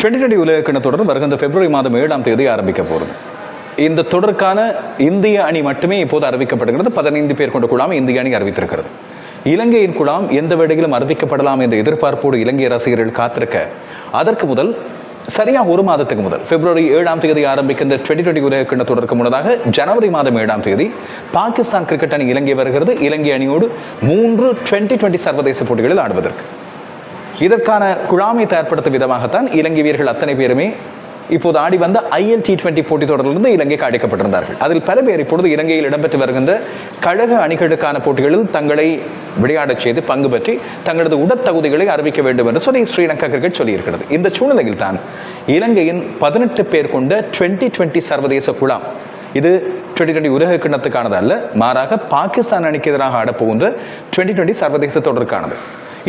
2020 உலகக்கிண தொடர் வருகின்ற பிப்ரவரி மாதம் 7ஆம் தேதி ஆரம்பிக்க போகிறது. இந்த தொடருக்கான இந்திய அணி மட்டுமே இப்போது அறிவிக்கப்படுகிறது. 15 பேர் கொண்ட குழாம் இந்திய அணி அறிவித்திருக்கிறது. இலங்கையின் குழாம் எந்த வேளையிலும் அறிவிக்கப்படலாம் என்ற எதிர்பார்ப்போடு இலங்கை ரசிகர்கள் காத்திருக்க, அதற்கு முதல் சரியாக ஒரு மாதத்துக்கு முதல் பிப்ரவரி 7ஆம் தேதி ஆரம்பிக்கின்ற 2020 உலகக்கிண தொடருக்கு முன்னதாக ஜனவரி மாதம் 7ஆம் தேதி பாகிஸ்தான் கிரிக்கெட் அணி இலங்கை வருகிறது. இலங்கை அணியோடு 3 2020 சர்வதேச போட்டிகளில் ஆடுவதற்கு. இதற்கான குழாமை தயார்படுத்தும் விதமாகத்தான் இலங்கை வீரர்கள் அத்தனை பேருமே இப்போது ஆடி வந்த ILT20 போட்டி தொடரிலிருந்து இலங்கைக்கு அழைக்கப்பட்டிருந்தார்கள். அதில் பல பேர் இப்பொழுது இலங்கையில் இடம்பெற்று வருகின்ற கழக அணிகளுக்கான போட்டிகளில் தங்களை விளையாடச் செய்து பங்கு பற்றி தங்களது உடற்தகுதிகளை அறிவிக்க வேண்டும் என்று சொல்லி ஸ்ரீலங்கா கிரிக்கெட் சொல்லியிருக்கிறது. இந்த சூழ்நிலையில் தான் இலங்கையின் 18 பேர் கொண்ட 2020 சர்வதேச குழாம், இது 2020 உலக கிண்ணத்துக்கானது அல்ல, மாறாக பாகிஸ்தான் அணிக்கு எதிராக ஆடப்போகின்ற 2020 சர்வதேச தொடருக்கானது.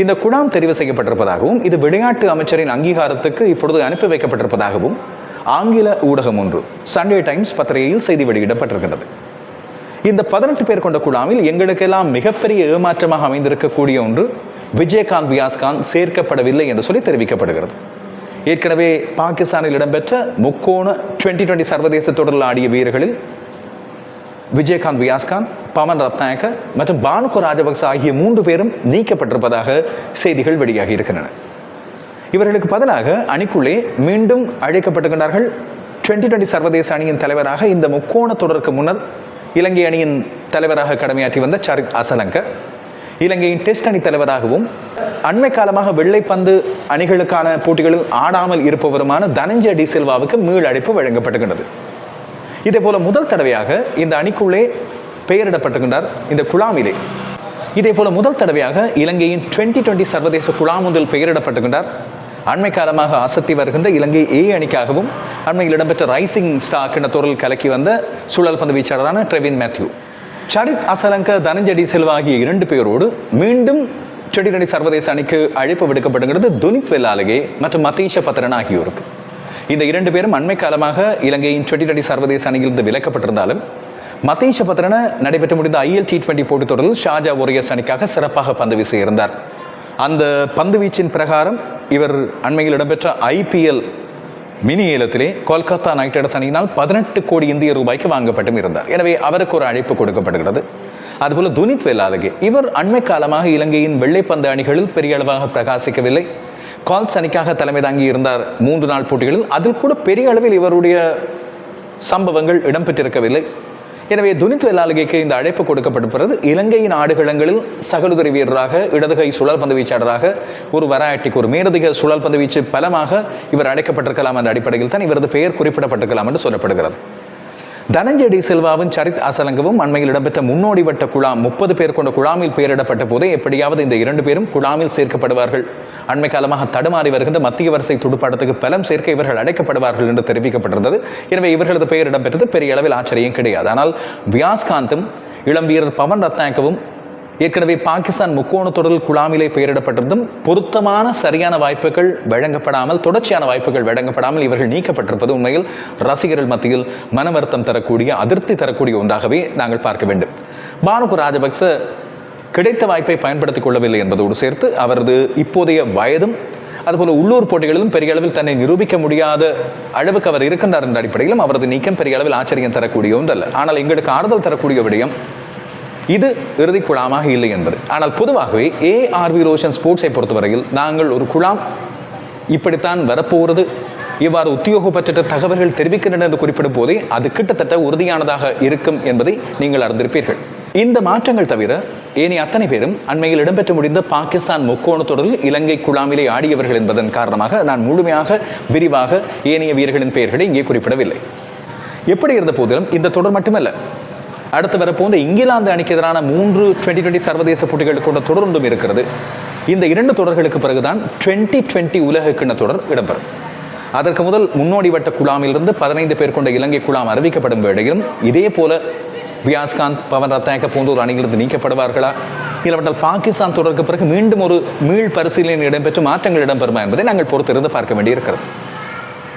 இந்த குழாம் தெரிவு செய்யப்பட்டிருப்பதாகவும் இது விளையாட்டு அமைச்சரின் அங்கீகாரத்துக்கு இப்பொழுது அனுப்பி வைக்கப்பட்டிருப்பதாகவும் ஆங்கில ஊடகம் ஒன்று சண்டே டைம்ஸ் பத்திரிகையில் செய்தி வெளியிடப்பட்டிருக்கின்றது. இந்த 18 பேர் கொண்ட குழாமில் எங்களுக்கெல்லாம் மிகப்பெரிய ஏமாற்றமாக அமைந்திருக்கக்கூடிய ஒன்று, விஜயகாந்த் வியாஸ்காந்த் சேர்க்கப்படவில்லை என்று சொல்லி தெரிவிக்கப்படுகிறது. ஏற்கனவே பாகிஸ்தானில் இடம்பெற்ற முக்கோண 2020 சர்வதேச தொடரில் ஆடிய வீரர்களில் விஜயகாந்த் வியாஸ்காந்த், பவன் ரத்நாயக்க மற்றும் பானுக ராஜபக்ச ஆகிய 3 பேரும் நீக்கப்பட்டிருப்பதாக செய்திகள் வெளியாகி இருக்கின்றன. இவர்களுக்கு பதிலாக அணிக்குள்ளே மீண்டும் அழைக்கப்பட்டிருக்கிறார்கள். 2020 சர்வதேச அணியின் தலைவராக இந்த முக்கோண தொடருக்கு முன்னர் இலங்கை அணியின் தலைவராக கடமையாற்றி வந்த சரித் அசலங்க, இலங்கையின் டெஸ்ட் அணி தலைவராகவும் அண்மை காலமாக வெள்ளைப்பந்து அணிகளுக்கான போட்டிகளில் ஆடாமல் இருப்பவருமான தனஞ்சய டி சில்வாவுக்கு மீள் அழைப்பு வழங்கப்பட்டுகின்றது. இதே போல முதல் தடவையாக இந்த அணிக்குள்ளே பெயரிடப்பட்டிருக்கின்றார் இந்த குழாமிலே. இதே போல முதல் தடவையாக இலங்கையின் 2020 சர்வதேச குழாம் ஒன்றில் பெயரிடப்பட்டிருக்கின்றார். அண்மை காலமாக அசத்தி வருகின்ற இலங்கை A அணிக்காகவும் அண்மையில் இடம்பெற்ற ரைசிங் ஸ்டார் என்ற தொடரில் கலக்கி வந்த சுழல் பந்து வீச்சாளரான ட்ரெவின் மேத்யூ, சரித் அசலங்க, தனஞ்சய டி சில்வா ஆகிய 2 பேரோடு மீண்டும் 2020 சர்வதேச அணிக்கு அழைப்பு விடுக்கப்படுகிறது துனித் வெல்லாலகே மற்றும் மதீஷ பத்ரன் ஆகியோருக்கு. இந்த 2 பேரும் அண்மை காலமாக இலங்கையின் 2020 சர்வதேச அணியிலிருந்து விலக்கப்பட்டிருந்தாலும் மதீஷ பத்ரன நடைபெற்று முடிந்த ILT20 போட்டித் தொடரில் ஷார்ஜா வாரியர்ஸ் அணிக்காக சிறப்பாக பந்து வீசி இருந்தார். அந்த பந்து வீச்சின் பிரகாரம் இவர் அண்மையில் இடம்பெற்ற IPL மினி ஏலத்திலே கொல்கத்தா நைட் ரைடர்ஸ் அணியினால் 18 கோடி இந்திய ரூபாய்க்கு வாங்கப்பட்டும் இருந்தார். எனவே அவருக்கு ஒரு அழைப்பு கொடுக்கப்படுகிறது. அதுபோல துனித் வெல்லாலகே, இவர் அண்மை காலமாக இலங்கையின் வெள்ளைப்பந்து அணிகளில் பெரிய அளவாக பிரகாசிக்கவில்லை. கால்ஸ் அணிக்காக தலைமை தாங்கி இருந்தார் 3 நாள் போட்டிகளில். அதில் கூட பெரிய அளவில் இவருடைய சம்பவங்கள் இடம்பெற்றிருக்கவில்லை. எனவே துனித் வெல்லாலகேக்கு இந்த அழைப்பு கொடுக்கப்பட்டிருக்கிறது. இலங்கையின் ஆடுகளங்களில் சகலுதவி வீரராக, இடதுகை சுழல் பந்து வீச்சாளராக, ஒரு வராட்டிக்கு ஒரு மேலதிக சுழல் பந்து வீச்சு பலமாக இவர் அழைக்கப்பட்டிருக்கலாம் என்ற அடிப்படையில் தான் இவரது பெயர் குறிப்பிடப்பட்டிருக்கலாம் என்று சொல்லப்படுகிறது. தனஞ்சய டி சில்வாவும் சரித் அசலங்கவும் அண்மையில் இடம்பெற்ற முன்னோடி வட்ட குழாம் 30 பேர் கொண்ட குழாமில் பெயரிடப்பட்ட போதே எப்படியாவது இந்த 2 பேரும் குழாமில் சேர்க்கப்படுவார்கள், அண்மை காலமாக தடுமாறி வருகின்ற மத்திய வரிசை துடுப்பாட்டத்துக்கு பலம் சேர்க்க இவர்கள் அழைக்கப்படுவார்கள் என்று தெரிவிக்கப்பட்டிருந்தது. எனவே இவர்களது பெயர் இடம்பெற்றது பெரிய அளவில் ஆச்சரியம் கிடையாது. ஆனால் வியாஸ்காந்தும் இளம் வீரர் பவன் ரத்நாயக்கவும் ஏற்கனவே பாகிஸ்தான் முக்கோண தொடரில் குழாமிலே பெயரிடப்பட்டிருந்தும் பொருத்தமான சரியான வாய்ப்புகள் வழங்கப்படாமல், தொடர்ச்சியான வாய்ப்புகள் வழங்கப்படாமல் இவர்கள் நீக்கப்பட்டிருப்பது உண்மையில் ரசிகர்கள் மத்தியில் மன வருத்தம் தரக்கூடிய, அதிருப்தி தரக்கூடிய ஒன்றாகவே நாங்கள் பார்க்க வேண்டும். பானுக ராஜபக்ச கிடைத்த வாய்ப்பை பயன்படுத்திக் கொள்ளவில்லை என்பதோடு சேர்த்து அவரது இப்போதைய வயதும் அதுபோல உள்ளூர் போட்டிகளிலும் பெரிய அளவில் தன்னை நிரூபிக்க முடியாத அளவுக்கு அவர் இருக்கின்றார் என்ற அடிப்படையிலும் அவரது நீக்கம் பெரிய அளவில் ஆச்சரியம் தரக்கூடிய ஒன்றல்ல. ஆனால் எங்களுக்கு ஆறுதல் தரக்கூடிய விடயம் இது இறுதி குழாமாக இல்லை என்பது. ஆனால் பொதுவாகவே ARV ரோஷன் ஸ்போர்ட்ஸை பொறுத்தவரையில் நாங்கள் ஒரு குழாம் இப்படித்தான் வரப்போகிறது, இவ்வாறு உத்தியோகப்பற்ற தகவல்கள் தெரிவிக்கின்றன என்று குறிப்பிடும் போதே அது கிட்டத்தட்ட உறுதியானதாக இருக்கும் என்பதை நீங்கள் அறிந்திருப்பீர்கள். இந்த மாற்றங்கள் தவிர ஏனைய அத்தனை பேரும் அண்மையில் இடம்பெற்று முடிந்த பாகிஸ்தான் முக்கோண தொடரில் இலங்கை குழாமிலே ஆடியவர்கள் என்பதன் காரணமாக நான் முழுமையாக விரிவாக ஏனைய வீரர்களின் பெயர்களை இங்கே குறிப்பிடவில்லை. எப்படி இருந்த போதிலும் இந்த தொடர் மட்டுமல்ல, அடுத்து வரப்போன்ற இங்கிலாந்து அணிக்கு எதிரான 3 2020 சர்வதேச போட்டிகள் கொண்ட தொடர் ஒன்றும் இருக்கிறது. இந்த 2 தொடர்களுக்கு பிறகுதான் 2020 உலக கிண்ண தொடர் இடம்பெறும். அதற்கு முதல் முன்னோடி வட்ட குழாமிலிருந்து 15 பேர் கொண்ட இலங்கை குழாம் அறிவிக்கப்படும் வேளையிலும் இதே போல வியாஸ்காந்த், பவன் ரத்நாயக்க போன்றோர் அணியிலிருந்து நீக்கப்படுவார்களா, இல்லாவிட்டால் பாகிஸ்தான் தொடருக்கு பிறகு மீண்டும் ஒரு மீள் பரிசீலனை இடம்பெற்று மாற்றங்கள் இடம்பெறுமா என்பதை நாங்கள் பொறுத்திருந்து பார்க்க வேண்டியிருக்கிறது.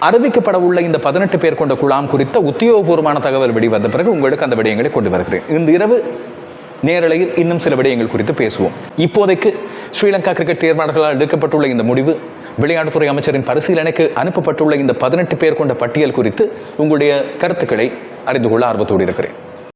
அறிவிக்கப்பட உள்ள இந்த 18 பேர் கொண்ட குழாம் குறித்த உத்தியோகபூர்வமான தகவல் வெளிவந்த பிறகு உங்களுக்கு அந்த விடயங்களை கொண்டு வருகிறேன். இந்த இரவு நேரலையில் இன்னும் சில விடயங்கள் குறித்து பேசுவோம். இப்போதைக்கு ஸ்ரீலங்கா கிரிக்கெட் தீர்மானங்களால் எடுக்கப்பட்டுள்ள இந்த முடிவு, விளையாட்டுத்துறை அமைச்சரின் பரிசீலனைக்கு அனுப்பப்பட்டுள்ள இந்த 18 பேர் கொண்ட பட்டியல் குறித்து உங்களுடைய கருத்துக்களை அறிந்து கொள்ள ஆர்வத்தோடு இருக்கிறேன்.